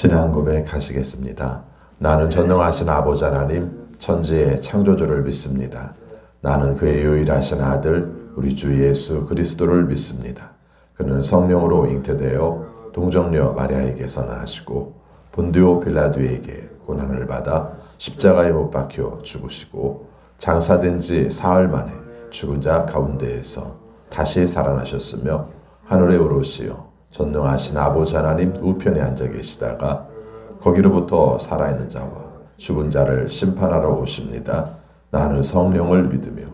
신앙 고백하시겠습니다. 나는 전능하신 아버지 하나님, 천지의 창조주를 믿습니다. 나는 그의 유일하신 아들, 우리 주 예수 그리스도를 믿습니다. 그는 성령으로 잉태되어 동정녀 마리아에게서 나시고 본디오 빌라도에게 고난을 받아 십자가에 못 박혀 죽으시고 장사된 지 사흘 만에 죽은 자 가운데에서 다시 살아나셨으며 하늘에 오르시어 전능하신 아버지 하나님 우편에 앉아 계시다가 거기로부터 살아있는 자와 죽은 자를 심판하러 오십니다. 나는 성령을 믿으며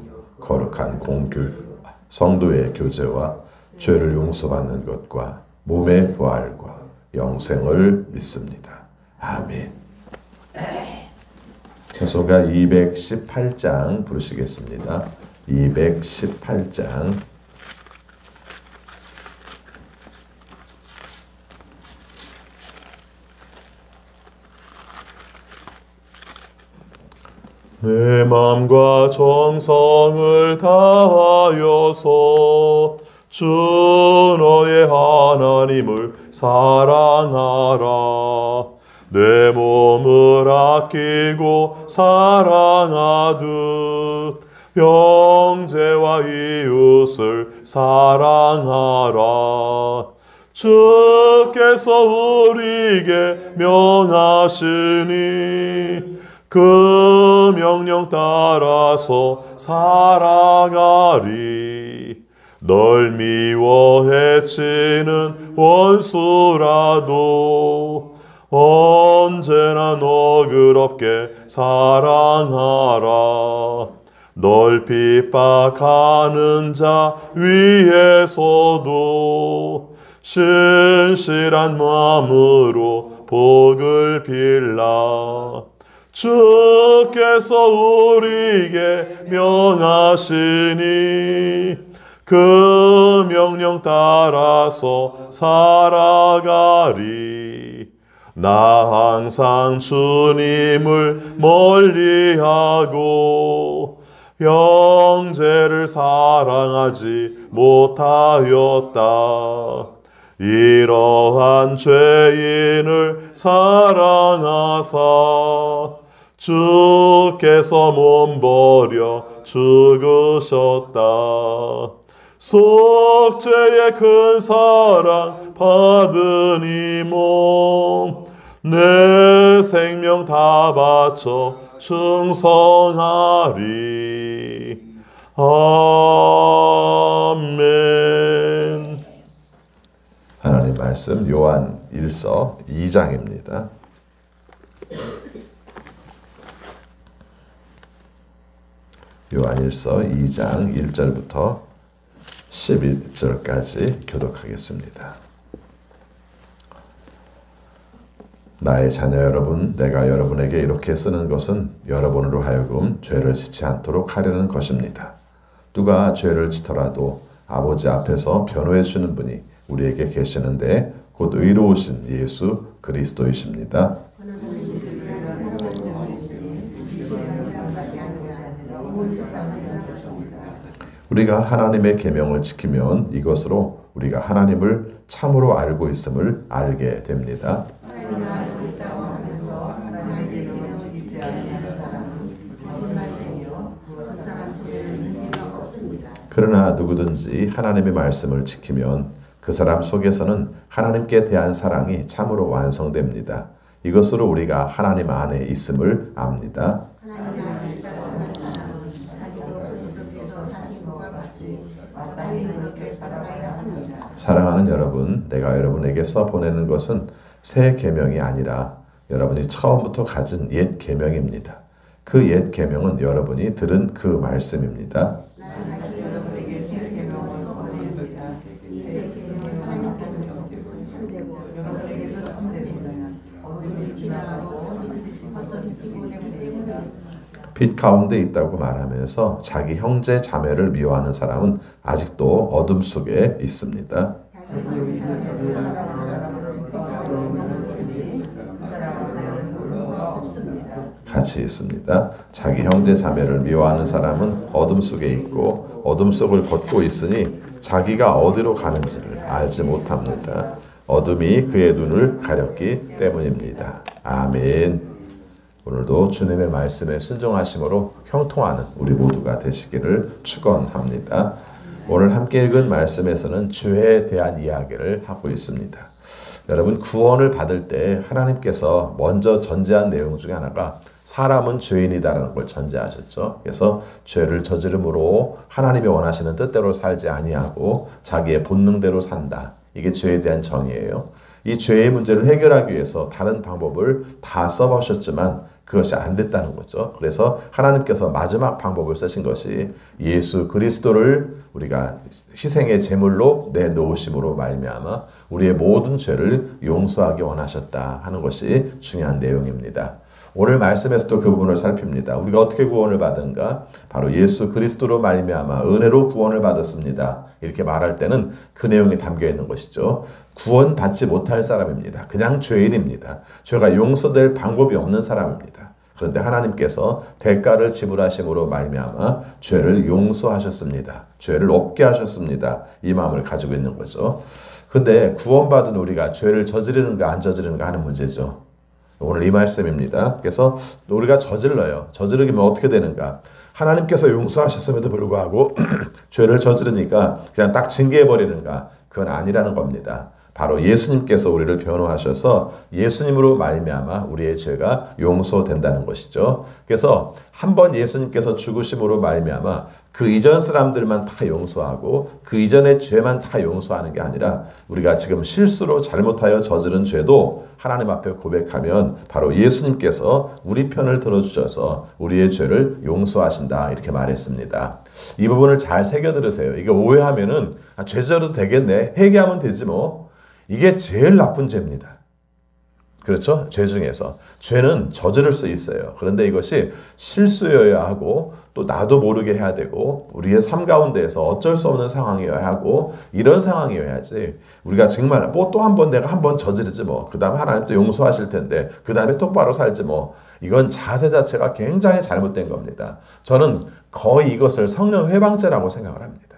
거룩한 공교육, 성도의 교제와 죄를 용서받는 것과 몸의 부활과 영생을 믿습니다. 아멘. 찬송가 218장 부르시겠습니다. 218장. 내 마음과 정성을 다하여서 주 너의 하나님을 사랑하라. 내 몸을 아끼고 사랑하듯 형제와 이웃을 사랑하라. 주께서 우리에게 명하시니 그 명령 따라서 살아가리. 널 미워 해치는 원수라도 언제나 너그럽게 사랑하라. 널 핍박하는 자 위에서도 신실한 마음으로 복을 빌라. 주께서 우리에게 명하시니 그 명령 따라서 살아가리. 나 항상 주님을 멀리하고 형제를 사랑하지 못하였다. 이러한 죄인을 사랑하사 주께서 몸버려 죽으셨다. 속죄의 큰 사랑 받은 이 몸 내 생명 다 바쳐 충성하리. 아멘. 하나님 말씀 요한 1서 2장입니다. 요한 1서 2장 1절부터 11절까지 교독하겠습니다. 나의 자녀 여러분, 내가 여러분에게 이렇게 쓰는 것은 여러분으로 하여금 죄를 짓지 않도록 하려는 것입니다. 누가 죄를 짓더라도 아버지 앞에서 변호해 주는 분이 우리에게 계시는데 곧 의로우신 예수 그리스도이십니다. 우리가 하나님의 계명을 지키면 이것으로 우리가 하나님을 참으로 알고 있음을 알게 됩니다. 그러나 누구든지 하나님의 말씀을 지키면 그 사람 속에서는 하나님께 대한 사랑이 참으로 완성됩니다. 이것으로 우리가 하나님 안에 있음을 압니다. 사랑하는 여러분, 내가 여러분에게서 보내는 것은 새 계명이 아니라 여러분이 처음부터 가진 옛 계명입니다. 그 옛 계명은 여러분이 들은 그 말씀입니다. 빛 가운데 있다고 말하면서 자기 형제 자매를 미워하는 사람은 아직도 어둠 속에 있습니다. 같이 있습니다. 자기 형제 자매를 미워하는 사람은 어둠 속에 있고 어둠 속을 걷고 있으니 자기가 어디로 가는지를 알지 못합니다. 어둠이 그의 눈을 가렸기 때문입니다. 아멘. 오늘도 주님의 말씀에 순종하심으로 형통하는 우리 모두가 되시기를 축원합니다. 오늘 함께 읽은 말씀에서는 죄에 대한 이야기를 하고 있습니다. 여러분, 구원을 받을 때 하나님께서 먼저 전제한 내용 중에 하나가 사람은 죄인이다라는 걸 전제하셨죠. 그래서 죄를 저지름으로 하나님이 원하시는 뜻대로 살지 아니하고 자기의 본능대로 산다. 이게 죄에 대한 정의예요. 이 죄의 문제를 해결하기 위해서 다른 방법을 다 써보셨지만 그것이 안 됐다는 거죠. 그래서 하나님께서 마지막 방법을 쓰신 것이 예수 그리스도를 우리가 희생의 제물로 내놓으심으로 말미암아 우리의 모든 죄를 용서하기 원하셨다 하는 것이 중요한 내용입니다. 오늘 말씀에서도 그 부분을 살핍니다. 우리가 어떻게 구원을 받은가? 바로 예수 그리스도로 말미암아 은혜로 구원을 받았습니다. 이렇게 말할 때는 그 내용이 담겨 있는 것이죠. 구원받지 못할 사람입니다. 그냥 죄인입니다. 죄가 용서될 방법이 없는 사람입니다. 그런데 하나님께서 대가를 지불하심으로 말미암아 죄를 용서하셨습니다. 죄를 없게 하셨습니다. 이 마음을 가지고 있는 거죠. 근데 구원받은 우리가 죄를 저지르는가 안 저지르는가 하는 문제죠. 오늘 이 말씀입니다. 그래서 우리가 저질러요. 저지르기면 어떻게 되는가? 하나님께서 용서하셨음에도 불구하고 죄를 저지르니까 그냥 딱 징계해버리는가? 그건 아니라는 겁니다. 바로 예수님께서 우리를 변호하셔서 예수님으로 말미암아 우리의 죄가 용서된다는 것이죠. 그래서 한번 예수님께서 죽으심으로 말미암아 그 이전 사람들만 다 용서하고 그 이전의 죄만 다 용서하는 게 아니라 우리가 지금 실수로 잘못하여 저지른 죄도 하나님 앞에 고백하면 바로 예수님께서 우리 편을 들어주셔서 우리의 죄를 용서하신다 이렇게 말했습니다. 이 부분을 잘 새겨 들으세요. 이게 오해하면은 죄 져도 되겠네. 회개하면 되지 뭐. 이게 제일 나쁜 죄입니다. 그렇죠? 죄 중에서. 죄는 저지를 수 있어요. 그런데 이것이 실수여야 하고 또 나도 모르게 해야 되고 우리의 삶 가운데에서 어쩔 수 없는 상황이어야 하고 이런 상황이어야지 우리가 정말 뭐 또 한 번 내가 한 번 저지르지 뭐 그 다음에 하나님 또 용서하실 텐데 그 다음에 똑바로 살지 뭐 이건 자세 자체가 굉장히 잘못된 겁니다. 저는 거의 이것을 성령 회방죄라고 생각을 합니다.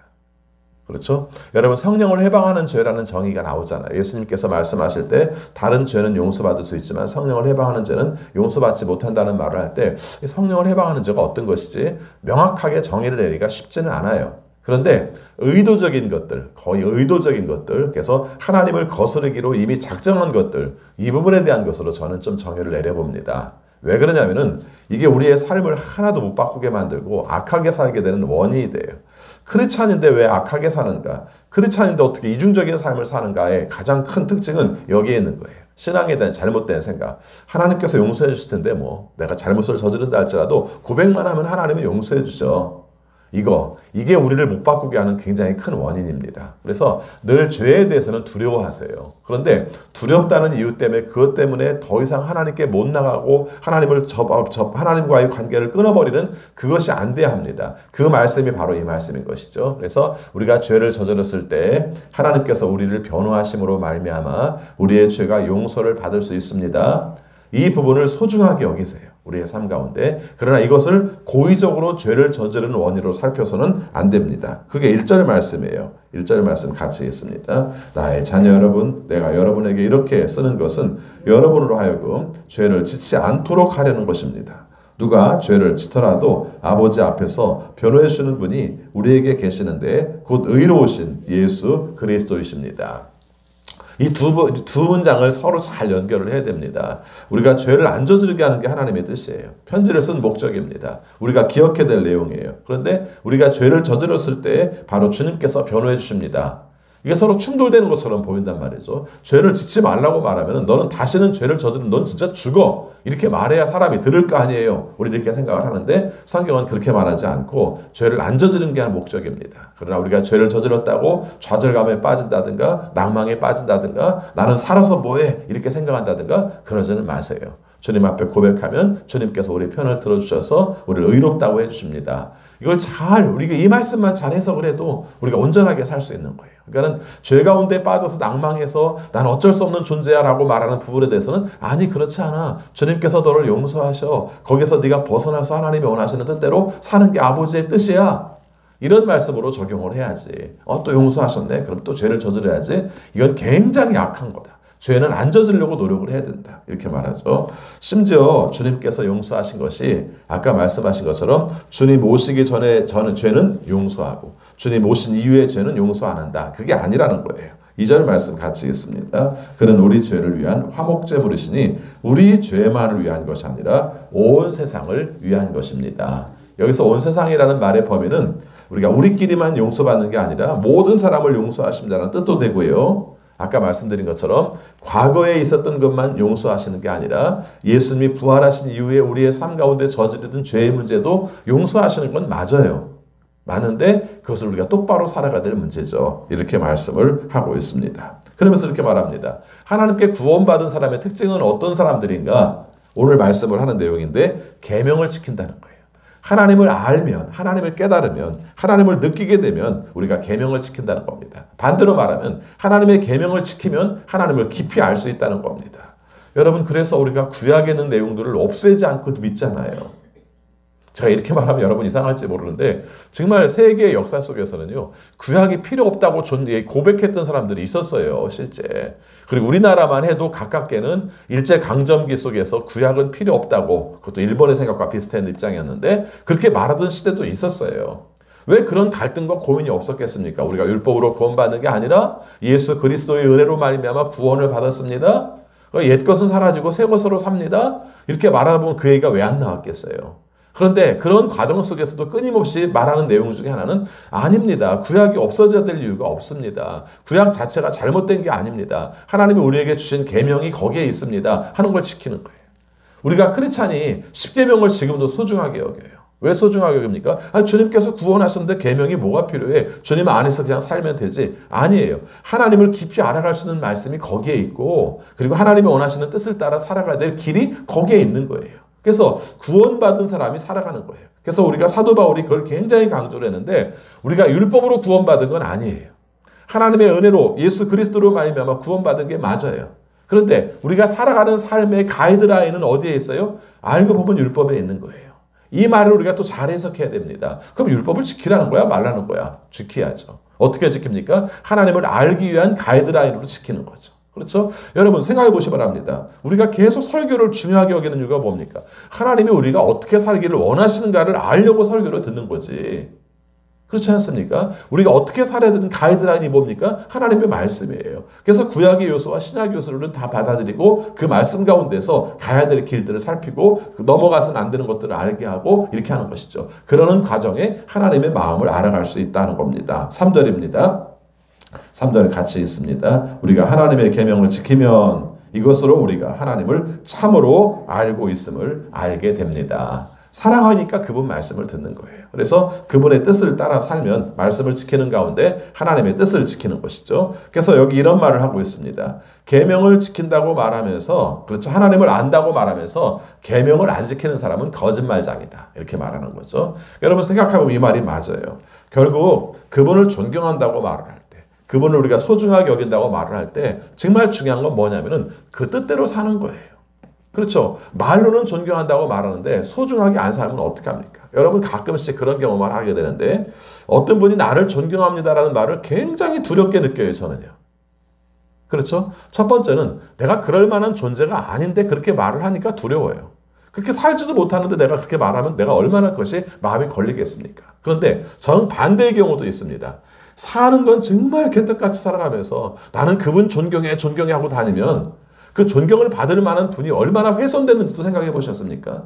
그렇죠? 여러분 성령을 해방하는 죄라는 정의가 나오잖아요. 예수님께서 말씀하실 때 다른 죄는 용서받을 수 있지만 성령을 해방하는 죄는 용서받지 못한다는 말을 할 때 성령을 해방하는 죄가 어떤 것이지 명확하게 정의를 내리기가 쉽지는 않아요. 그런데 의도적인 것들, 거의 의도적인 것들, 그래서 하나님을 거스르기로 이미 작정한 것들, 이 부분에 대한 것으로 저는 좀 정의를 내려봅니다. 왜 그러냐면은 이게 우리의 삶을 하나도 못 바꾸게 만들고 악하게 살게 되는 원인이 돼요. 크리스찬인데 왜 악하게 사는가? 크리스찬인데 어떻게 이중적인 삶을 사는가의 가장 큰 특징은 여기에 있는 거예요. 신앙에 대한 잘못된 생각. 하나님께서 용서해 주실 텐데 뭐 내가 잘못을 저지른다 할지라도 고백만 하면 하나님은 용서해 주죠. 이게 우리를 못 바꾸게 하는 굉장히 큰 원인입니다. 그래서 늘 죄에 대해서는 두려워하세요. 그런데 두렵다는 이유 때문에 그것 때문에 더 이상 하나님께 못 나가고 하나님과의 관계를 끊어버리는 그것이 안 돼야 합니다. 그 말씀이 바로 이 말씀인 것이죠. 그래서 우리가 죄를 저질렀을 때 하나님께서 우리를 변호하심으로 말미암아 우리의 죄가 용서를 받을 수 있습니다. 이 부분을 소중하게 여기세요. 우리의 삶 가운데. 그러나 이것을 고의적으로 죄를 저지르는 원인으로 살펴서는 안 됩니다. 그게 1절의 말씀이에요. 1절의 말씀 같이 읽습니다. 나의 자녀 여러분, 내가 여러분에게 이렇게 쓰는 것은 여러분으로 하여금 죄를 짓지 않도록 하려는 것입니다. 누가 죄를 짓더라도 아버지 앞에서 변호해 주는 분이 우리에게 계시는데 곧 의로우신 예수 그리스도이십니다. 이 두 문장을 서로 잘 연결을 해야 됩니다. 우리가 죄를 안 저지르게 하는 게 하나님의 뜻이에요. 편지를 쓴 목적입니다. 우리가 기억해야 될 내용이에요. 그런데 우리가 죄를 저질렀을 때 바로 주님께서 변호해 주십니다. 이게 서로 충돌되는 것처럼 보인단 말이죠. 죄를 짓지 말라고 말하면 너는 다시는 죄를 저지르면 넌 진짜 죽어. 이렇게 말해야 사람이 들을 거 아니에요. 우리 이렇게 생각을 하는데 성경은 그렇게 말하지 않고 죄를 안 저지르는 게 목적입니다. 그러나 우리가 죄를 저질렀다고 좌절감에 빠진다든가 낭망에 빠진다든가 나는 살아서 뭐해 이렇게 생각한다든가 그러지는 마세요. 주님 앞에 고백하면 주님께서 우리 편을 들어주셔서 우리를 의롭다고 해주십니다. 이걸 우리가 이 말씀만 잘 해석을 해도 우리가 온전하게 살 수 있는 거예요. 그러니까 죄 가운데 빠져서 낭망해서 난 어쩔 수 없는 존재야 라고 말하는 부분에 대해서는 아니 그렇지 않아. 주님께서 너를 용서하셔. 거기서 네가 벗어나서 하나님이 원하시는 뜻대로 사는 게 아버지의 뜻이야. 이런 말씀으로 적용을 해야지. 또 용서하셨네? 그럼 또 죄를 저질러야지? 이건 굉장히 악한 거다. 죄는 안 저지르려고 노력을 해야 된다. 이렇게 말하죠. 심지어 주님께서 용서하신 것이 아까 말씀하신 것처럼 주님 오시기 전에 저는 죄는 용서하고 주님 오신 이후에 죄는 용서 안 한다. 그게 아니라는 거예요. 2절 말씀 같이 읽습니다. 그는 우리 죄를 위한 화목제물이시니 우리 죄만을 위한 것이 아니라 온 세상을 위한 것입니다. 여기서 온 세상이라는 말의 범위는 우리가 우리끼리만 용서받는 게 아니라 모든 사람을 용서하신다는 뜻도 되고요. 아까 말씀드린 것처럼 과거에 있었던 것만 용서하시는 게 아니라 예수님이 부활하신 이후에 우리의 삶 가운데 저지르던 죄의 문제도 용서하시는 건 맞아요. 많은데 그것을 우리가 똑바로 살아가야 될 문제죠. 이렇게 말씀을 하고 있습니다. 그러면서 이렇게 말합니다. 하나님께 구원받은 사람의 특징은 어떤 사람들인가? 오늘 말씀을 하는 내용인데 계명을 지킨다는 거예요. 하나님을 알면, 하나님을 깨달으면, 하나님을 느끼게 되면 우리가 계명을 지킨다는 겁니다. 반대로 말하면 하나님의 계명을 지키면 하나님을 깊이 알 수 있다는 겁니다. 여러분, 그래서 우리가 구약에 있는 내용들을 없애지 않고 믿잖아요. 제가 이렇게 말하면 여러분 이상할지 모르는데 정말 세계의 역사 속에서는요, 구약이 필요 없다고 고백했던 사람들이 있었어요, 실제. 그리고 우리나라만 해도 가깝게는 일제강점기 속에서 구약은 필요 없다고, 그것도 일본의 생각과 비슷한 입장이었는데 그렇게 말하던 시대도 있었어요. 왜 그런 갈등과 고민이 없었겠습니까? 우리가 율법으로 구원받는 게 아니라 예수 그리스도의 은혜로 말미암아 구원을 받았습니다. 옛 것은 사라지고 새 것으로 삽니다. 이렇게 말하다 보면 그 얘기가 왜 안 나왔겠어요? 그런데 그런 과정 속에서도 끊임없이 말하는 내용 중에 하나는 아닙니다. 구약이 없어져야 될 이유가 없습니다. 구약 자체가 잘못된 게 아닙니다. 하나님이 우리에게 주신 계명이 거기에 있습니다. 하는 걸 지키는 거예요. 우리가 크리스찬이 10계명을 지금도 소중하게 여겨요. 왜 소중하게 여깁니까? 주님께서 구원하셨는데 계명이 뭐가 필요해? 주님 안에서 그냥 살면 되지? 아니에요. 하나님을 깊이 알아갈 수 있는 말씀이 거기에 있고, 그리고 하나님이 원하시는 뜻을 따라 살아가야 될 길이 거기에 있는 거예요. 그래서 구원받은 사람이 살아가는 거예요. 그래서 우리가 사도 바울이 그걸 굉장히 강조를 했는데 우리가 율법으로 구원받은 건 아니에요. 하나님의 은혜로 예수 그리스도로 말미암아 구원받은 게 맞아요. 그런데 우리가 살아가는 삶의 가이드라인은 어디에 있어요? 알고 보면 율법에 있는 거예요. 이 말을 우리가 또 잘 해석해야 됩니다. 그럼 율법을 지키라는 거야? 말라는 거야? 지켜야죠. 어떻게 지킵니까? 하나님을 알기 위한 가이드라인으로 지키는 거죠. 그렇죠? 여러분 생각해 보시면 합니다. 우리가 계속 설교를 중요하게 여기는 이유가 뭡니까? 하나님이 우리가 어떻게 살기를 원하시는가를 알려고 설교를 듣는 거지. 그렇지 않습니까? 우리가 어떻게 살아야 되는 가이드라인이 뭡니까? 하나님의 말씀이에요. 그래서 구약의 요소와 신약의 요소를 다 받아들이고 그 말씀 가운데서 가야 될 길들을 살피고 넘어가서는 안 되는 것들을 알게 하고 이렇게 하는 것이죠. 그러는 과정에 하나님의 마음을 알아갈 수 있다는 겁니다. 3절입니다. 3절 같이 있습니다. 우리가 하나님의 계명을 지키면 이것으로 우리가 하나님을 참으로 알고 있음을 알게 됩니다. 사랑하니까 그분 말씀을 듣는 거예요. 그래서 그분의 뜻을 따라 살면 말씀을 지키는 가운데 하나님의 뜻을 지키는 것이죠. 그래서 여기 이런 말을 하고 있습니다. 계명을 지킨다고 말하면서, 그렇죠, 하나님을 안다고 말하면서 계명을 안 지키는 사람은 거짓말장이다, 이렇게 말하는 거죠. 여러분 생각해보면 이 말이 맞아요. 결국 그분을 존경한다고 말을 할 때, 그분을 우리가 소중하게 여긴다고 말을 할 때 정말 중요한 건 뭐냐면은 그 뜻대로 사는 거예요. 그렇죠. 말로는 존경한다고 말하는데 소중하게 안 살면 어떻게 합니까? 여러분 가끔씩 그런 경험을 하게 되는데 어떤 분이 나를 존경합니다라는 말을 굉장히 두렵게 느껴요, 저는요. 그렇죠. 첫 번째는 내가 그럴 만한 존재가 아닌데 그렇게 말을 하니까 두려워요. 그렇게 살지도 못하는데 내가 그렇게 말하면 내가 얼마나 그것이 마음이 걸리겠습니까? 그런데 저는 반대의 경우도 있습니다. 사는 건 정말 개떡같이 살아가면서 나는 그분 존경해 하고 다니면 그 존경을 받을 만한 분이 얼마나 훼손되는지도 생각해 보셨습니까?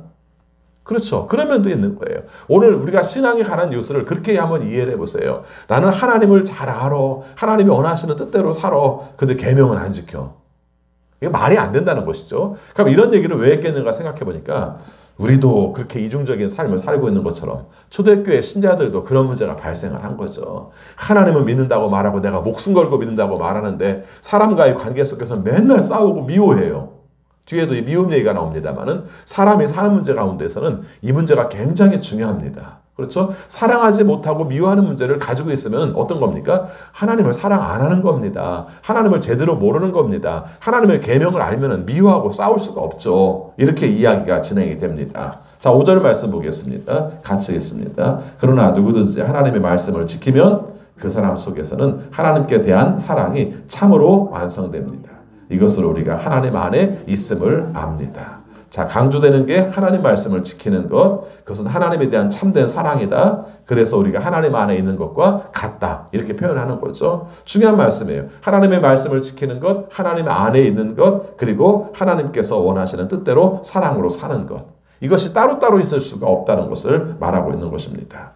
그렇죠. 그런 면도 있는 거예요. 오늘 우리가 신앙에 관한 뉴스를 그렇게 한번 이해를 해보세요. 나는 하나님을 잘 알아. 하나님이 원하시는 뜻대로 살아. 근데 계명은 안 지켜. 이게 말이 안 된다는 것이죠. 그럼 이런 얘기를 왜 했겠는가 생각해 보니까 우리도 그렇게 이중적인 삶을 살고 있는 것처럼 초대교회 신자들도 그런 문제가 발생을 한 거죠. 하나님은 믿는다고 말하고 내가 목숨 걸고 믿는다고 말하는데 사람과의 관계 속에서 맨날 싸우고 미워해요. 뒤에도 이 미움 얘기가 나옵니다만은 사람이 사는 문제 가운데서는 이 문제가 굉장히 중요합니다. 그렇죠? 사랑하지 못하고 미워하는 문제를 가지고 있으면 어떤 겁니까? 하나님을 사랑 안 하는 겁니다. 하나님을 제대로 모르는 겁니다. 하나님의 계명을 알면 미워하고 싸울 수가 없죠. 이렇게 이야기가 진행이 됩니다. 자, 5절 말씀 보겠습니다. 같이 읽습니다. 그러나 누구든지 하나님의 말씀을 지키면 그 사람 속에서는 하나님께 대한 사랑이 참으로 완성됩니다. 이것으로 우리가 하나님 안에 있음을 압니다. 자, 강조되는 게 하나님 말씀을 지키는 것, 그것은 하나님에 대한 참된 사랑이다. 그래서 우리가 하나님 안에 있는 것과 같다. 이렇게 표현하는 거죠. 중요한 말씀이에요. 하나님의 말씀을 지키는 것, 하나님 안에 있는 것, 그리고 하나님께서 원하시는 뜻대로 사랑으로 사는 것. 이것이 따로따로 있을 수가 없다는 것을 말하고 있는 것입니다.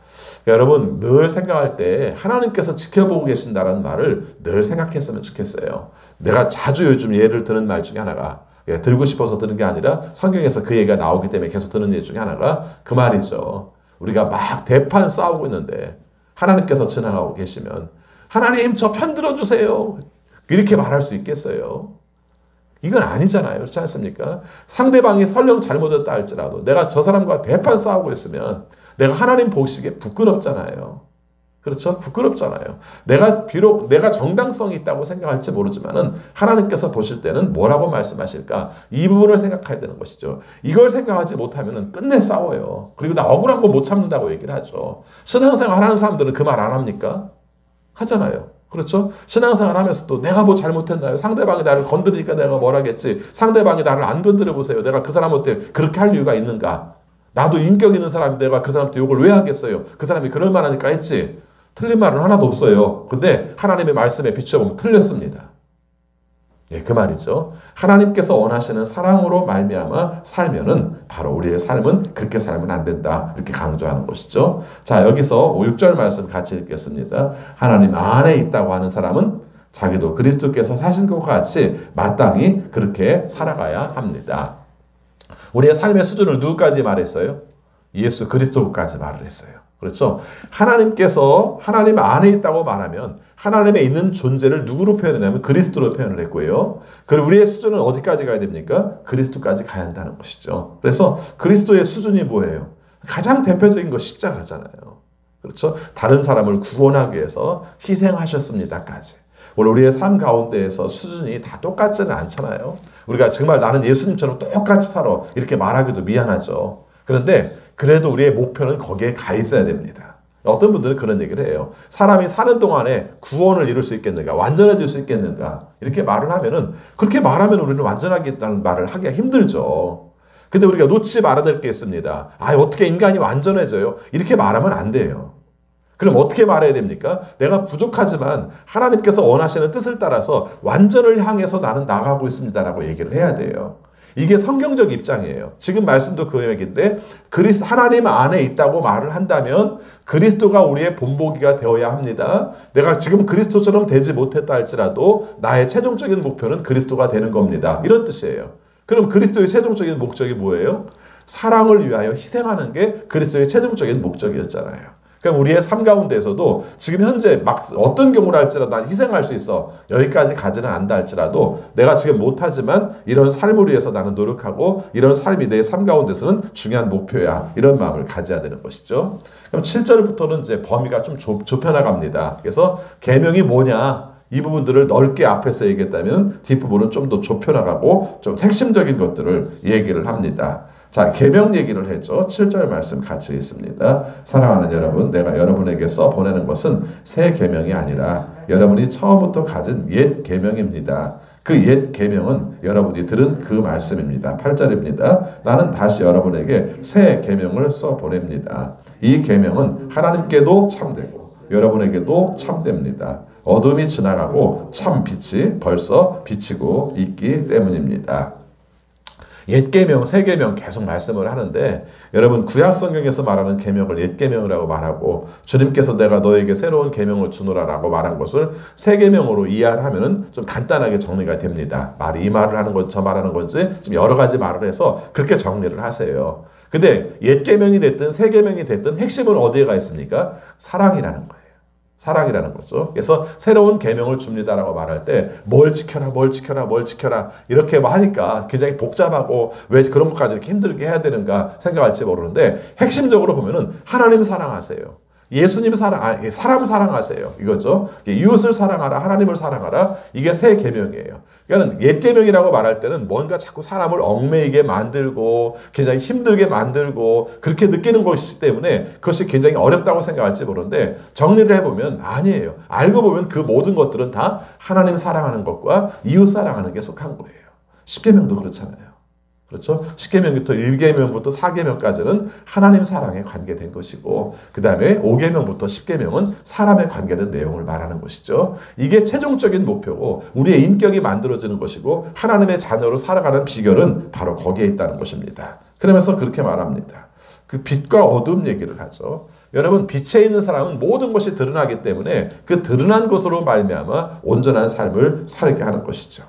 여러분, 늘 생각할 때 하나님께서 지켜보고 계신다는 말을 늘 생각했으면 좋겠어요. 내가 자주 요즘 예를 드는 말 중에 하나가, 들고 싶어서 드는 게 아니라 성경에서 그 얘기가 나오기 때문에 계속 드는 예 중에 하나가 그 말이죠. 우리가 막 대판 싸우고 있는데 하나님께서 지나가고 계시면 하나님 저 편 들어주세요. 이렇게 말할 수 있겠어요? 이건 아니잖아요. 그렇지 않습니까? 상대방이 설령 잘못했다 할지라도 내가 저 사람과 대판 싸우고 있으면 내가 하나님 보시기에 부끄럽잖아요. 그렇죠? 부끄럽잖아요. 비록 내가 정당성이 있다고 생각할지 모르지만은 하나님께서 보실 때는 뭐라고 말씀하실까? 이 부분을 생각해야 되는 것이죠. 이걸 생각하지 못하면은 끝내 싸워요. 그리고 나 억울한 거 못 참는다고 얘기를 하죠. 신앙생활 하는 사람들은 그 말 안 합니까? 하잖아요. 그렇죠? 신앙생활 하면서도 내가 뭐 잘못했나요? 상대방이 나를 건드리니까 내가 뭘 하겠지? 상대방이 나를 안 건드려 보세요. 내가 그 사람한테 그렇게 할 이유가 있는가? 나도 인격 있는 사람이 내가 그 사람한테 욕을 왜 하겠어요? 그 사람이 그럴 만하니까 했지. 틀린 말은 하나도 없어요. 근데 하나님의 말씀에 비춰보면 틀렸습니다. 예, 그 말이죠. 하나님께서 원하시는 사랑으로 말미암아 살면은 바로 우리의 삶은 그렇게 살면 안 된다. 이렇게 강조하는 것이죠. 자, 여기서 5, 6절 말씀 같이 읽겠습니다. 하나님 안에 있다고 하는 사람은 자기도 그리스도께서 사신 것과 같이 마땅히 그렇게 살아가야 합니다. 우리의 삶의 수준을 누구까지 말했어요? 예수 그리스도까지 말을 했어요. 그렇죠? 하나님께서 하나님 안에 있다고 말하면 하나님에 있는 존재를 누구로 표현했냐면 그리스도로 표현을 했고요. 그리고 우리의 수준은 어디까지 가야 됩니까? 그리스도까지 가야 한다는 것이죠. 그래서 그리스도의 수준이 뭐예요? 가장 대표적인 거 십자가잖아요. 그렇죠? 다른 사람을 구원하기 위해서 희생하셨습니다까지. 오늘 우리의 삶 가운데에서 수준이 다 똑같지는 않잖아요. 우리가 정말 나는 예수님처럼 똑같이 살아 이렇게 말하기도 미안하죠. 그런데 그래도 우리의 목표는 거기에 가 있어야 됩니다. 어떤 분들은 그런 얘기를 해요. 사람이 사는 동안에 구원을 이룰 수 있겠는가? 완전해질 수 있겠는가? 이렇게 말을 하면은, 그렇게 말하면 우리는 완전하겠다는 말을 하기가 힘들죠. 근데 우리가 놓지 말아야 될 게 있습니다. 어떻게 인간이 완전해져요? 이렇게 말하면 안 돼요. 그럼 어떻게 말해야 됩니까? 내가 부족하지만 하나님께서 원하시는 뜻을 따라서 완전을 향해서 나는 나가고 있습니다라고 얘기를 해야 돼요. 이게 성경적 입장이에요. 지금 말씀도 그 얘기인데 하나님 안에 있다고 말을 한다면 그리스도가 우리의 본보기가 되어야 합니다. 내가 지금 그리스도처럼 되지 못했다 할지라도 나의 최종적인 목표는 그리스도가 되는 겁니다. 이런 뜻이에요. 그럼 그리스도의 최종적인 목적이 뭐예요? 사랑을 위하여 희생하는 게 그리스도의 최종적인 목적이었잖아요. 그럼 우리의 삶 가운데에서도 지금 현재 막 어떤 경우를 할지라도 난 희생할 수 있어. 여기까지 가지는 않다 할지라도 내가 지금 못하지만 이런 삶을 위해서 나는 노력하고 이런 삶이 내 삶 가운데서는 중요한 목표야. 이런 마음을 가져야 되는 것이죠. 그럼 7절부터는 이제 범위가 좀 좁혀나갑니다. 그래서 계명이 뭐냐? 이 부분들을 넓게 앞에서 얘기했다면 뒷부분은 좀 더 좁혀나가고 좀 핵심적인 것들을 얘기를 합니다. 자, 계명 얘기를 했죠. 7절 말씀 같이 읽습니다. 사랑하는 여러분, 내가 여러분에게서 보내는 것은 새 계명이 아니라 여러분이 처음부터 가진 옛 계명입니다. 그 옛 계명은 여러분이 들은 그 말씀입니다. 8절입니다. 나는 다시 여러분에게 새 계명을 써 보냅니다. 이 계명은 하나님께도 참되고 여러분에게도 참됩니다. 어둠이 지나가고 참 빛이 벌써 비치고 있기 때문입니다. 옛 계명, 새 계명 계속 말씀을 하는데 여러분 구약 성경에서 말하는 계명을 옛 계명이라고 말하고 주님께서 내가 너에게 새로운 계명을 주노라라고 말한 것을 새 계명으로 이해를 하면은 좀 간단하게 정리가 됩니다. 말이 이 말을 하는 건지 저 말하는 건지 좀 여러 가지 말을 해서 그렇게 정리를 하세요. 근데 옛 계명이 됐든 새 계명이 됐든 핵심은 어디에 가 있습니까? 사랑이라는 거예요. 사랑이라는 거죠. 그래서 새로운 계명을 줍니다라고 말할 때 뭘 지켜라 뭘 지켜라 뭘 지켜라 이렇게 하니까 굉장히 복잡하고 왜 그런 것까지 이렇게 힘들게 해야 되는가 생각할지 모르는데 핵심적으로 보면은 하나님 사랑하세요. 예수님 사람 사랑하세요. 이거죠. 이웃을 사랑하라, 하나님을 사랑하라. 이게 새 계명이에요. 그러니까 옛 계명이라고 말할 때는 뭔가 자꾸 사람을 얽매이게 만들고 굉장히 힘들게 만들고 그렇게 느끼는 것이기 때문에 그것이 굉장히 어렵다고 생각할지 모르는데 정리를 해보면 아니에요. 알고 보면 그 모든 것들은 다 하나님 사랑하는 것과 이웃 사랑하는 게 속한 거예요. 십계명도 그렇잖아요. 그렇죠? 10계명부터 1계명부터 4계명까지는 하나님 사랑에 관계된 것이고 그 다음에 5계명부터 10계명은 사람에 관계된 내용을 말하는 것이죠. 이게 최종적인 목표고 우리의 인격이 만들어지는 것이고 하나님의 자녀로 살아가는 비결은 바로 거기에 있다는 것입니다. 그러면서 그렇게 말합니다. 그 빛과 어둠 얘기를 하죠. 여러분 빛에 있는 사람은 모든 것이 드러나기 때문에 그 드러난 것으로 말미암아 온전한 삶을 살게 하는 것이죠.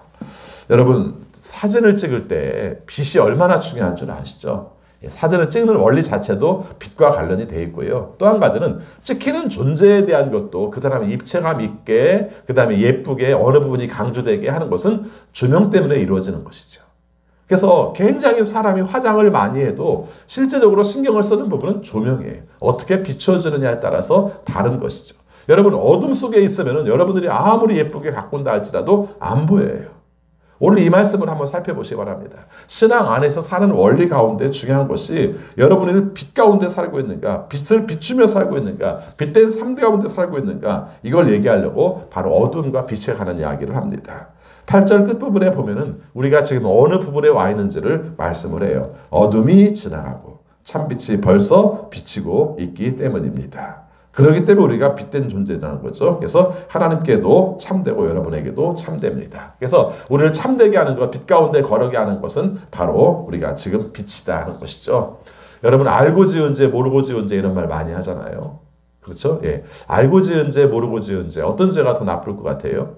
여러분 사진을 찍을 때 빛이 얼마나 중요한 줄 아시죠? 사진을 찍는 원리 자체도 빛과 관련이 되어 있고요. 또 한 가지는 찍히는 존재에 대한 것도 그 사람이 입체감 있게 그 다음에 예쁘게 어느 부분이 강조되게 하는 것은 조명 때문에 이루어지는 것이죠. 그래서 굉장히 사람이 화장을 많이 해도 실제적으로 신경을 쓰는 부분은 조명이에요. 어떻게 비춰지느냐에 따라서 다른 것이죠. 여러분 어둠 속에 있으면 여러분들이 아무리 예쁘게 가꾼다 할지라도 안 보여요. 오늘 이 말씀을 한번 살펴보시기 바랍니다. 신앙 안에서 사는 원리 가운데 중요한 것이 여러분이 빛 가운데 살고 있는가, 빛을 비추며 살고 있는가, 빛된 삶 가운데 살고 있는가, 이걸 얘기하려고 바로 어둠과 빛에 관한 이야기를 합니다. 8절 끝부분에 보면은 우리가 지금 어느 부분에 와 있는지를 말씀을 해요. 어둠이 지나가고 참빛이 벌써 비치고 있기 때문입니다. 그렇기 때문에 우리가 빛된 존재라는 거죠. 그래서 하나님께도 참되고 여러분에게도 참됩니다. 그래서 우리를 참되게 하는 것, 빛 가운데 걸어게 하는 것은 바로 우리가 지금 빛이다 하는 것이죠. 여러분 알고 지은 죄, 모르고 지은 죄 이런 말 많이 하잖아요. 그렇죠? 예. 알고 지은 죄, 모르고 지은 죄 어떤 죄가 더 나쁠 것 같아요?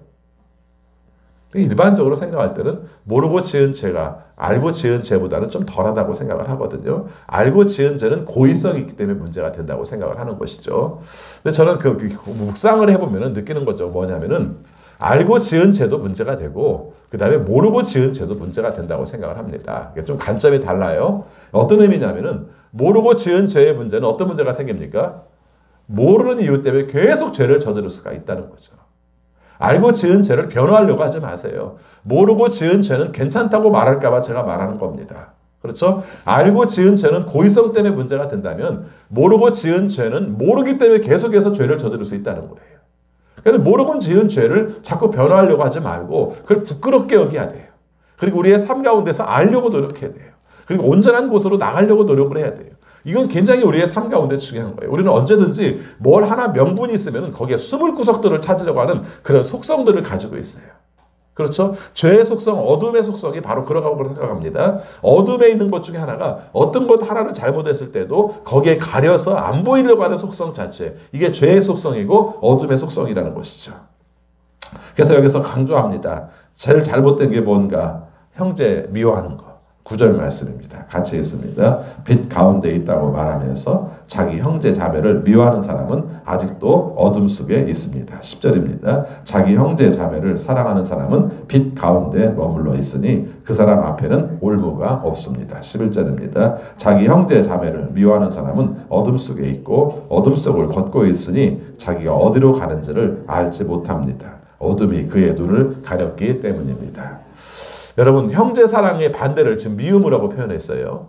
일반적으로 생각할 때는 모르고 지은 죄가 알고 지은 죄보다는 좀 덜하다고 생각을 하거든요. 알고 지은 죄는 고의성이 있기 때문에 문제가 된다고 생각을 하는 것이죠. 근데 저는 그 묵상을 해보면 느끼는 거죠. 뭐냐면은 알고 지은 죄도 문제가 되고 그 다음에 모르고 지은 죄도 문제가 된다고 생각을 합니다. 좀 관점이 달라요. 어떤 의미냐면은 모르고 지은 죄의 문제는 어떤 문제가 생깁니까? 모르는 이유 때문에 계속 죄를 저지를 수가 있다는 거죠. 알고 지은 죄를 변호하려고 하지 마세요. 모르고 지은 죄는 괜찮다고 말할까 봐 제가 말하는 겁니다. 그렇죠? 알고 지은 죄는 고의성 때문에 문제가 된다면 모르고 지은 죄는 모르기 때문에 계속해서 죄를 저지를 수 있다는 거예요. 그러니까 모르고 지은 죄를 자꾸 변호하려고 하지 말고 그걸 부끄럽게 여겨야 돼요. 그리고 우리의 삶 가운데서 알려고 노력해야 돼요. 그리고 온전한 곳으로 나가려고 노력을 해야 돼요. 이건 굉장히 우리의 삶 가운데 중요한 거예요. 우리는 언제든지 뭘 하나 명분이 있으면 거기에 숨을 구석들을 찾으려고 하는 그런 속성들을 가지고 있어요. 그렇죠? 죄의 속성, 어둠의 속성이 바로 그러고 생각합니다. 어둠에 있는 것 중에 하나가 어떤 것 하나를 잘못했을 때도 거기에 가려서 안 보이려고 하는 속성 자체. 이게 죄의 속성이고 어둠의 속성이라는 것이죠. 그래서 여기서 강조합니다. 제일 잘못된 게 뭔가? 형제 미워하는 것. 9절 말씀입니다. 같이 읽습니다. 빛 가운데 있다고 말하면서 자기 형제 자매를 미워하는 사람은 아직도 어둠 속에 있습니다. 10절입니다. 자기 형제 자매를 사랑하는 사람은 빛 가운데 머물러 있으니 그 사람 앞에는 올무가 없습니다. 11절입니다. 자기 형제 자매를 미워하는 사람은 어둠 속에 있고 어둠 속을 걷고 있으니 자기가 어디로 가는지를 알지 못합니다. 어둠이 그의 눈을 가렸기 때문입니다. 여러분 형제 사랑의 반대를 지금 미움이라고 표현했어요.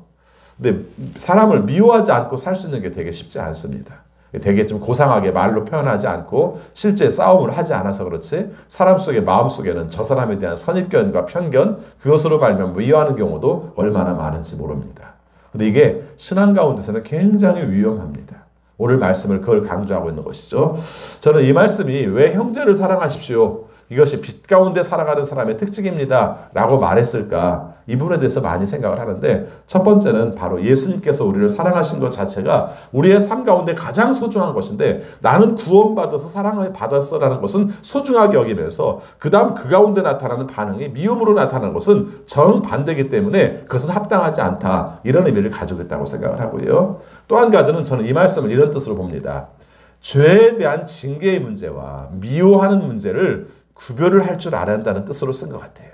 근데 사람을 미워하지 않고 살 수 있는 게 되게 쉽지 않습니다. 되게 좀 고상하게 말로 표현하지 않고 실제 싸움을 하지 않아서 그렇지 사람 속의 마음 속에는 저 사람에 대한 선입견과 편견 그것으로 말미암아 미워하는 경우도 얼마나 많은지 모릅니다. 근데 이게 신앙 가운데서는 굉장히 위험합니다. 오늘 말씀을 그걸 강조하고 있는 것이죠. 저는 이 말씀이 왜 형제를 사랑하십시오. 이것이 빛 가운데 살아가는 사람의 특징입니다. 라고 말했을까? 이 부분에 대해서 많이 생각을 하는데 첫 번째는 바로 예수님께서 우리를 사랑하신 것 자체가 우리의 삶 가운데 가장 소중한 것인데 나는 구원받아서 사랑을 받았어라는 것은 소중하게 여기면서 그 다음 그 가운데 나타나는 반응이 미움으로 나타나는 것은 정반대이기 때문에 그것은 합당하지 않다. 이런 의미를 가지고 있다고 생각을 하고요. 또 한 가지는 저는 이 말씀을 이런 뜻으로 봅니다. 죄에 대한 징계의 문제와 미워하는 문제를 구별을 할 줄 알아야 한다는 뜻으로 쓴 것 같아요.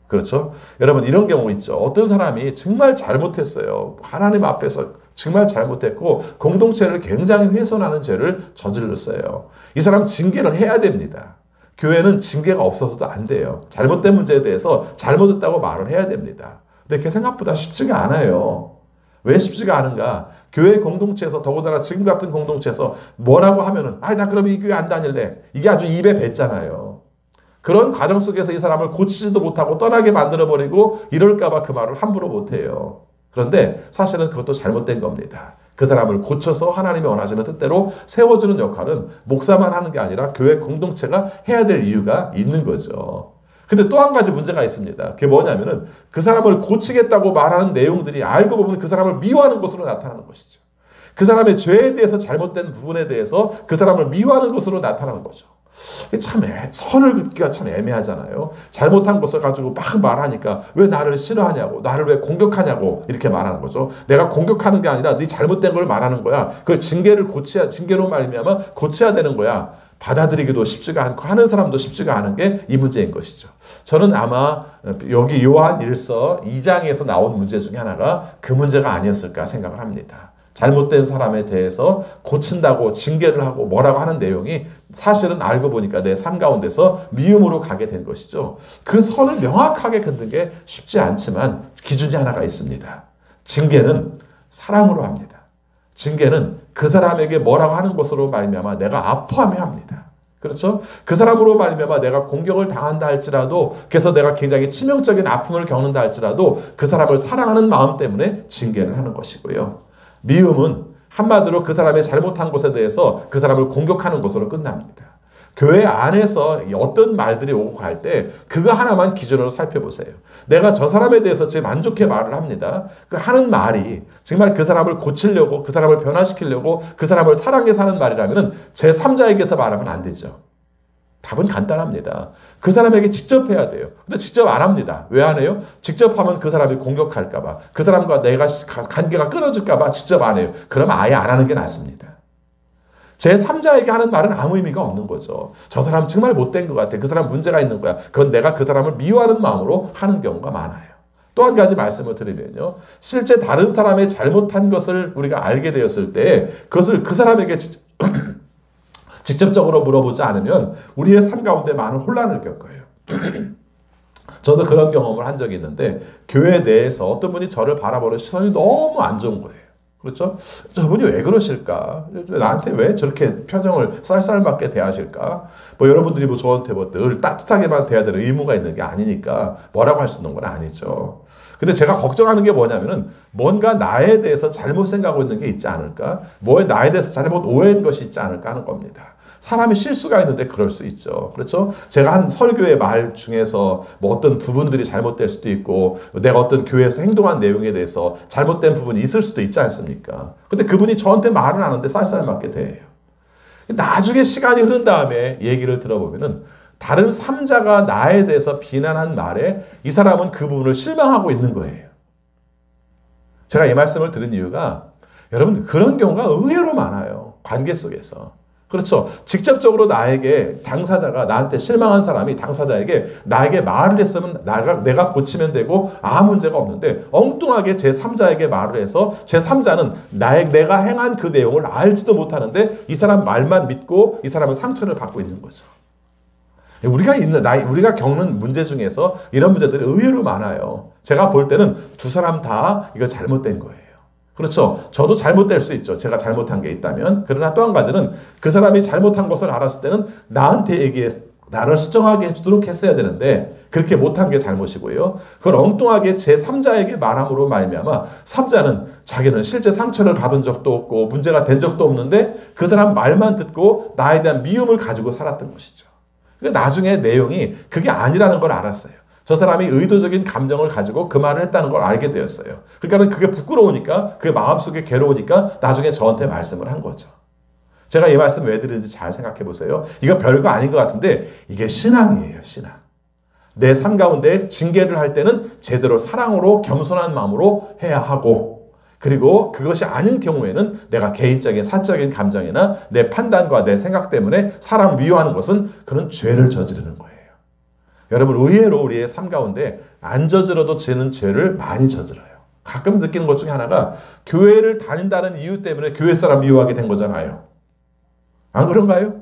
그렇죠? 여러분 이런 경우 있죠. 어떤 사람이 정말 잘못했어요. 하나님 앞에서 정말 잘못했고 공동체를 굉장히 훼손하는 죄를 저질렀어요. 이 사람 징계를 해야 됩니다. 교회는 징계가 없어서도 안 돼요. 잘못된 문제에 대해서 잘못했다고 말을 해야 됩니다. 근데 그게 생각보다 쉽지가 않아요. 왜 쉽지가 않은가? 교회 공동체에서 더군다나 지금 같은 공동체에서 뭐라고 하면은 나 그럼 이 교회 안 다닐래. 이게 아주 입에 뱉잖아요. 그런 과정 속에서 이 사람을 고치지도 못하고 떠나게 만들어버리고 이럴까봐 그 말을 함부로 못해요. 그런데 사실은 그것도 잘못된 겁니다. 그 사람을 고쳐서 하나님이 원하시는 뜻대로 세워주는 역할은 목사만 하는 게 아니라 교회 공동체가 해야 될 이유가 있는 거죠. 근데 또 한 가지 문제가 있습니다. 그게 뭐냐면은 그 사람을 고치겠다고 말하는 내용들이 알고 보면 그 사람을 미워하는 것으로 나타나는 것이죠. 그 사람의 죄에 대해서 잘못된 부분에 대해서 그 사람을 미워하는 것으로 나타나는 거죠. 참 선을 긋기가 참 애매하잖아요. 잘못한 것을 가지고 막 말하니까 왜 나를 싫어하냐고, 나를 왜 공격하냐고 이렇게 말하는 거죠. 내가 공격하는 게 아니라 네 잘못된 걸 말하는 거야. 그걸 징계로 말미암아 고쳐야 되는 거야. 받아들이기도 쉽지가 않고 하는 사람도 쉽지가 않은 게 이 문제인 것이죠. 저는 아마 여기 요한 1서 2장에서 나온 문제 중에 하나가 그 문제가 아니었을까 생각을 합니다. 잘못된 사람에 대해서 고친다고 징계를 하고 뭐라고 하는 내용이 사실은 알고 보니까 내 삶 가운데서 미움으로 가게 된 것이죠. 그 선을 명확하게 긋는 게 쉽지 않지만 기준이 하나가 있습니다. 징계는 사랑으로 합니다. 징계는 그 사람에게 뭐라고 하는 것으로 말미암아 내가 아파하며 합니다. 그렇죠? 그 사람으로 말미암아 내가 공격을 당한다 할지라도, 그래서 내가 굉장히 치명적인 아픔을 겪는다 할지라도 그 사람을 사랑하는 마음 때문에 징계를 하는 것이고요. 미움은 한마디로 그 사람의 잘못한 것에 대해서 그 사람을 공격하는 것으로 끝납니다. 교회 안에서 어떤 말들이 오고 갈 때 그거 하나만 기준으로 살펴보세요. 내가 저 사람에 대해서 지금 안 좋게 말을 합니다. 그 하는 말이 정말 그 사람을 고치려고, 그 사람을 변화시키려고, 그 사람을 사랑해서 하는 말이라면 제3자에게서 말하면 안 되죠. 답은 간단합니다. 그 사람에게 직접 해야 돼요. 근데 직접 안 합니다. 왜 안 해요? 직접 하면 그 사람이 공격할까봐, 그 사람과 내가 관계가 끊어질까봐 직접 안 해요. 그러면 아예 안 하는 게 낫습니다. 제3자에게 하는 말은 아무 의미가 없는 거죠. 저 사람 정말 못된 것 같아. 그 사람 문제가 있는 거야. 그건 내가 그 사람을 미워하는 마음으로 하는 경우가 많아요. 또 한 가지 말씀을 드리면요. 실제 다른 사람의 잘못한 것을 우리가 알게 되었을 때 그것을 그 사람에게 직접적으로 물어보지 않으면 우리의 삶 가운데 많은 혼란을 겪어요. 저도 그런 경험을 한 적이 있는데 교회 내에서 어떤 분이 저를 바라보는 시선이 너무 안 좋은 거예요. 그렇죠? 저분이 왜 그러실까? 나한테 왜 저렇게 표정을 쌀쌀맞게 대하실까? 여러분들이 저한테 늘 따뜻하게만 대해야 될 의무가 있는 게 아니니까 뭐라고 할 수 있는 건 아니죠. 근데 제가 걱정하는 게 뭐냐면은 뭔가 나에 대해서 잘못 생각하고 있는 게 있지 않을까? 나에 대해서 잘못 오해한 것이 있지 않을까 하는 겁니다. 사람이 실수가 있는데 그럴 수 있죠. 그렇죠? 제가 한 설교의 말 중에서 어떤 부분들이 잘못될 수도 있고 내가 어떤 교회에서 행동한 내용에 대해서 잘못된 부분이 있을 수도 있지 않습니까? 근데 그분이 저한테 말은 안 하는데 쌀쌀맞게 대해요. 나중에 시간이 흐른 다음에 얘기를 들어보면은 다른 3자가 나에 대해서 비난한 말에 이 사람은 그 부분을 실망하고 있는 거예요. 제가 이 말씀을 드린 이유가 여러분 그런 경우가 의외로 많아요. 관계 속에서. 그렇죠. 직접적으로 나에게 당사자가 나한테 실망한 사람이 당사자에게 나에게 말을 했으면 내가 고치면 되고 아무 문제가 없는데 엉뚱하게 제3자에게 말을 해서 제3자는 내가 행한 그 내용을 알지도 못하는데 이 사람 말만 믿고 이 사람은 상처를 받고 있는 거죠. 우리가 겪는 문제 중에서 이런 문제들이 의외로 많아요. 제가 볼 때는 두 사람 다 이거 잘못된 거예요. 그렇죠. 저도 잘못될 수 있죠. 제가 잘못한 게 있다면. 그러나 또 한 가지는 그 사람이 잘못한 것을 알았을 때는 나한테 얘기해서 나를 수정하게 해주도록 했어야 되는데 그렇게 못한 게 잘못이고요. 그걸 엉뚱하게 제3자에게 말함으로 말미암아 3자는 자기는 실제 상처를 받은 적도 없고 문제가 된 적도 없는데 그 사람 말만 듣고 나에 대한 미움을 가지고 살았던 것이죠. 나중에 내용이 그게 아니라는 걸 알았어요. 저 사람이 의도적인 감정을 가지고 그 말을 했다는 걸 알게 되었어요. 그러니까 그게 부끄러우니까 그게 마음속에 괴로우니까 나중에 저한테 말씀을 한 거죠. 제가 이 말씀 왜 드리는지 잘 생각해 보세요. 이거 별거 아닌 것 같은데 이게 신앙이에요. 신앙. 내 삶 가운데 징계를 할 때는 제대로 사랑으로 겸손한 마음으로 해야 하고 그리고 그것이 아닌 경우에는 내가 개인적인 사적인 감정이나 내 판단과 내 생각 때문에 사람을 미워하는 것은 그런 죄를 저지르는 거예요. 여러분 의외로 우리의 삶 가운데 안 저질러도 지는 죄를 많이 저질러요. 가끔 느끼는 것 중에 하나가 교회를 다닌다는 이유 때문에 교회 사람 미워하게 된 거잖아요. 안 그런가요?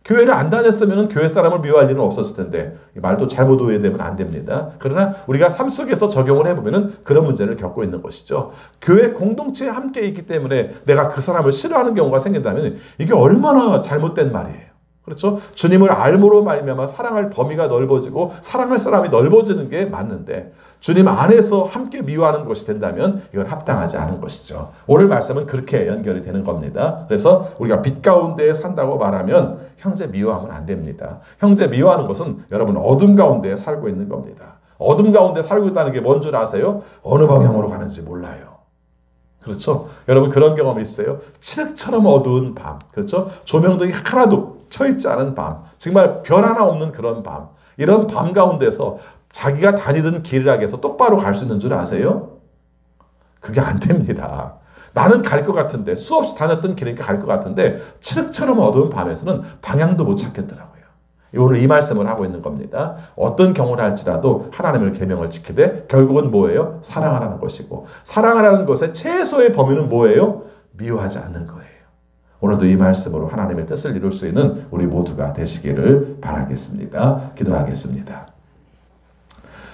교회를 안 다녔으면 교회 사람을 미워할 일은 없었을 텐데 이 말도 잘못 오해되면 안 됩니다. 그러나 우리가 삶 속에서 적용을 해보면 그런 문제를 겪고 있는 것이죠. 교회 공동체에 함께 있기 때문에 내가 그 사람을 싫어하는 경우가 생긴다면 이게 얼마나 잘못된 말이에요. 그렇죠? 주님을 알므로 말미암아 사랑할 범위가 넓어지고 사랑할 사람이 넓어지는 게 맞는데 주님 안에서 함께 미워하는 것이 된다면 이건 합당하지 않은 것이죠. 오늘 말씀은 그렇게 연결이 되는 겁니다. 그래서 우리가 빛 가운데 산다고 말하면 형제 미워하면 안 됩니다. 형제 미워하는 것은 여러분 어둠 가운데 살고 있는 겁니다. 어둠 가운데 살고 있다는 게 뭔 줄 아세요? 어느 방향으로 가는지 몰라요. 그렇죠? 여러분 그런 경험이 있어요? 칠흑처럼 어두운 밤, 그렇죠? 조명등이 하나도 켜있지 않은 밤, 정말 별 하나 없는 그런 밤, 이런 밤 가운데서 자기가 다니던 길이라서 똑바로 갈 수 있는 줄 아세요? 그게 안 됩니다. 나는 갈 것 같은데, 수없이 다녔던 길이니까 갈 것 같은데 칠흑처럼 어두운 밤에서는 방향도 못 찾겠더라고요. 오늘 이 말씀을 하고 있는 겁니다. 어떤 경우를 할지라도 하나님의 계명을 지키되 결국은 뭐예요? 사랑하라는 것이고 사랑하라는 것의 최소의 범위는 뭐예요? 미워하지 않는 거예요. 오늘도 이 말씀으로 하나님의 뜻을 이룰 수 있는 우리 모두가 되시기를 바라겠습니다. 기도하겠습니다.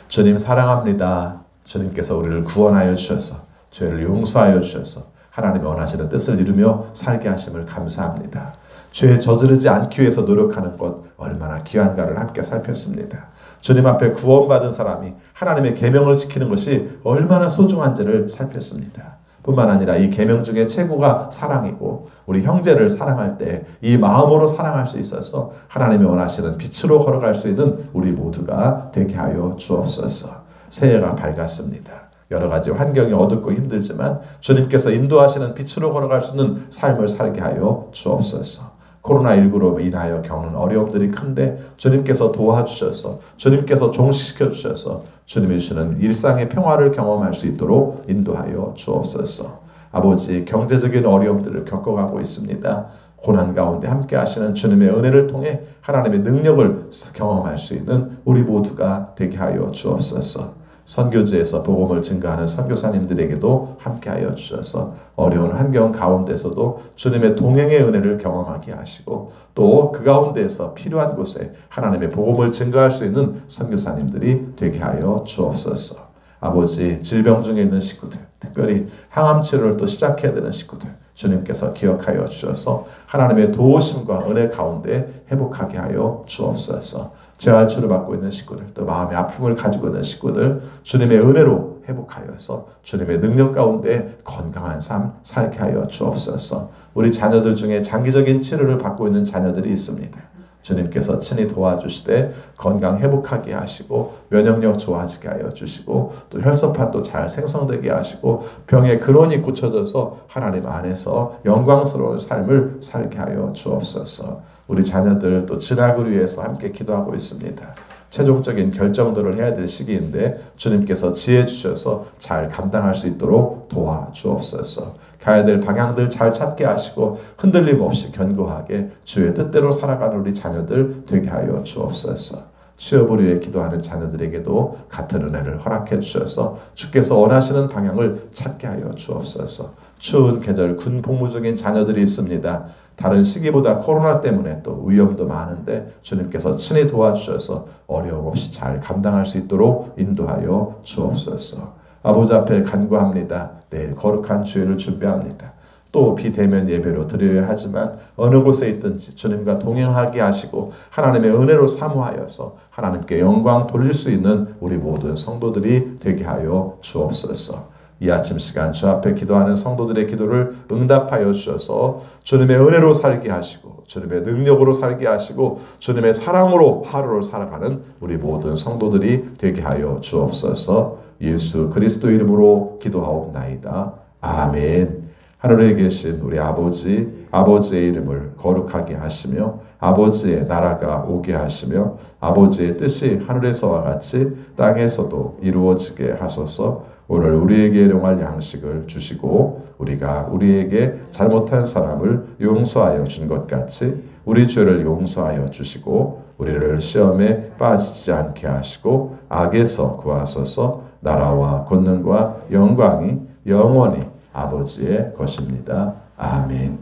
주님 사랑합니다. 주님께서 우리를 구원하여 주셔서 죄를 용서하여 주셔서 하나님이 원하시는 뜻을 이루며 살게 하심을 감사합니다. 죄에 저지르지 않기 위해서 노력하는 것 얼마나 귀한가를 함께 살폈습니다. 주님 앞에 구원받은 사람이 하나님의 계명을 지키는 것이 얼마나 소중한지를 살폈습니다. 뿐만 아니라 이 계명 중에 최고가 사랑이고 우리 형제를 사랑할 때 이 마음으로 사랑할 수 있어서 하나님이 원하시는 빛으로 걸어갈 수 있는 우리 모두가 되게 하여 주옵소서. 새해가 밝았습니다. 여러 가지 환경이 어둡고 힘들지만 주님께서 인도하시는 빛으로 걸어갈 수 있는 삶을 살게 하여 주옵소서. 코로나19로 인하여 겪는 어려움들이 큰데 주님께서 도와주셔서 주님께서 종식시켜 주셔서 주님이 주시는 일상의 평화를 경험할 수 있도록 인도하여 주옵소서. 아버지 경제적인 어려움들을 겪어가고 있습니다. 고난 가운데 함께 하시는 주님의 은혜를 통해 하나님의 능력을 경험할 수 있는 우리 모두가 되게 하여 주옵소서. 선교지에서 복음을 증거하는 선교사님들에게도 함께하여 주셔서 어려운 환경 가운데서도 주님의 동행의 은혜를 경험하게 하시고 또 그 가운데서 필요한 곳에 하나님의 복음을 증거할 수 있는 선교사님들이 되게 하여 주옵소서. 아버지 질병 중에 있는 식구들, 특별히 항암 치료를 또 시작해야 되는 식구들 주님께서 기억하여 주셔서 하나님의 도우심과 은혜 가운데 회복하게 하여 주옵소서. 재활치료 받고 있는 식구들, 또 마음의 아픔을 가지고 있는 식구들 주님의 은혜로 회복하여서 주님의 능력 가운데 건강한 삶 살게 하여 주옵소서. 우리 자녀들 중에 장기적인 치료를 받고 있는 자녀들이 있습니다. 주님께서 친히 도와주시되 건강 회복하게 하시고 면역력 좋아지게 하여 주시고 또 혈소판도 잘 생성되게 하시고 병의 근원이 고쳐져서 하나님 안에서 영광스러운 삶을 살게 하여 주옵소서. 우리 자녀들 또 진학을 위해서 함께 기도하고 있습니다. 최종적인 결정들을 해야 될 시기인데 주님께서 지혜 주셔서 잘 감당할 수 있도록 도와주옵소서. 가야 될 방향들 잘 찾게 하시고 흔들림 없이 견고하게 주의 뜻대로 살아가는 우리 자녀들 되게 하여 주옵소서. 취업을 위해 기도하는 자녀들에게도 같은 은혜를 허락해 주셔서 주께서 원하시는 방향을 찾게 하여 주옵소서. 추운 계절 군 복무 중인 자녀들이 있습니다. 다른 시기보다 코로나 때문에 또 위험도 많은데 주님께서 친히 도와주셔서 어려움 없이 잘 감당할 수 있도록 인도하여 주옵소서. 아버지 앞에 간구합니다. 내일 거룩한 주일을 준비합니다. 또 비대면 예배로 드려야 하지만 어느 곳에 있든지 주님과 동행하게 하시고 하나님의 은혜로 사모하여서 하나님께 영광 돌릴 수 있는 우리 모든 성도들이 되게 하여 주옵소서. 이 아침 시간 주 앞에 기도하는 성도들의 기도를 응답하여 주셔서 주님의 은혜로 살게 하시고 주님의 능력으로 살게 하시고 주님의 사랑으로 하루를 살아가는 우리 모든 성도들이 되게 하여 주옵소서. 예수 그리스도 이름으로 기도하옵나이다. 아멘. 하늘에 계신 우리 아버지, 아버지의 이름을 거룩하게 하시며 아버지의 나라가 오게 하시며 아버지의 뜻이 하늘에서와 같이 땅에서도 이루어지게 하소서. 오늘 우리에게 일용할 양식을 주시고 우리가 우리에게 잘못한 사람을 용서하여 준 것 같이 우리 죄를 용서하여 주시고 우리를 시험에 빠지지 않게 하시고 악에서 구하소서. 나라와 권능과 영광이 영원히 아버지의 것입니다. 아멘.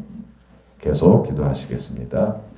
계속 기도하시겠습니다.